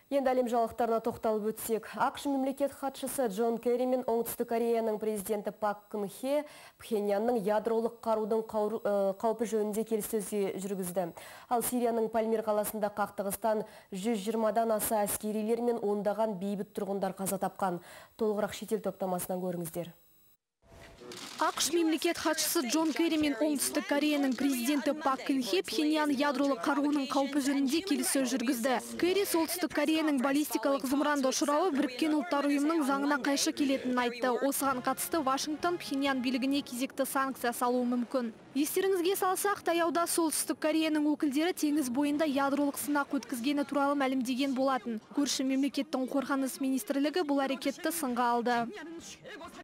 Енді әлем жаңалықтарына тоқталып өтсек, ақш мемлекет хатшысы Джон Керри мен Оңтүстік Кореяның президенті Пак Кын Хе Пхеньянның ядролық қарудың қаупі жөнінде келіссөзге жүргізді. Ал Сирияның Пальмир қаласында қақтығыстан 120-дан аса әскерилер мен ондаған бейбіт тұрғындар қаза тапқан. Толығырақ шетел топтамасынан көріңіздер. ақш мемлекет хатшысы Джон Керри мен Оңтүстік Кореяның президенті Пак Кын Хе Пхеньян ядролық қаруының қаупі жөнінде келіссөз жүргізді. Керри солтүстік Кореяның баллистикалық зымыранды ұшырауы Біріккен ұлттар ұйымының заңына қайшы келетінін айтты. Осыған қатысты Вашингтон Пхеньян билігіне кезекті санкция салуы мүмкін. Естеріңізге салсақ, таяуда солтүстік Кореяның өкілдері теңіз бойында ядролық сынақ өткізгені туралы мәлімдеген болатын. Көрші мемлекеттің қорғаныс министрлігі бұл әрекетті сынға алды.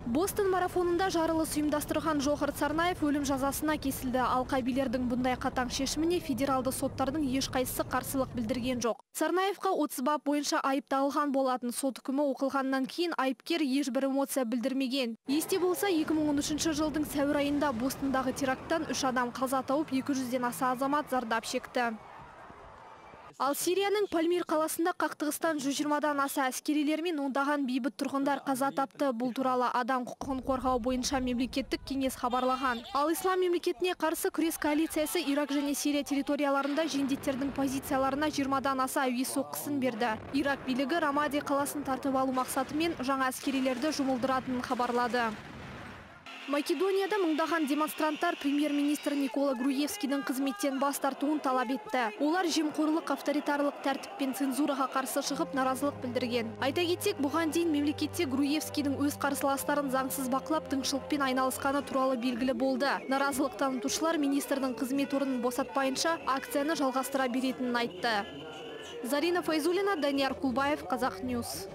Бостон марафонында жарылыс ұйымдастырған Жохар Царнаев өлім жазасына кесілді. Ал қайбилердің бұндай қатаң шешіміне федералды соттардың ешқайсысы қарсылық білдірген жоқ. Царнаевқа 30 бап бойынша айып тағылған болатын. Сот үкімі оқылғаннан кейін айыпкер ешбір эмоция білдірмеген. Есте болса, 2013 жылдың сәуір айында Бостондағы теракттан 3 адам қаза тауып, 200-ден аса азамат зардап шекті. Ал Сирияның Пальмир қаласында қақтығыстан 120-дан аса әскерилер мен ондаған бейбіт тұрғындар қаза тапты. Бұл туралы адам құқығын қорғау бойынша мемлекеттік кеңес хабарлаған. Ал ислам мемлекетіне қарсы күрес коалициясы Ирак және Сирия территорияларында жендеттердің позицияларына 20-дан аса әуе соққысын берді. Ирак билігі Рамади қаласын тартып алу мақсатымен жаңа әскерилерді жұмылдыратынын хабарлады. Македонияда мыңдаған демонстранттар премьер-министр Никола Груевскийдің қызметтен бас тартуын талап етті. Олар жемқорлық, авторитарлық тәртіп пен цензураға қарсы шығып наразылық білдірген. Айта кетсек, бұған дейін мемлекетте Груевскийдің өз қарсыластарын заңсыз бақылап, тыңшылықпен айналысқаны туралы белгілі болды. Наразылық танытушылар министрдің қызмет орнын босатпайынша акцияны жалғастыра беретінін айтты. Зарина Файзулина, Данияр Кулбаев, Қазақ Ньюс.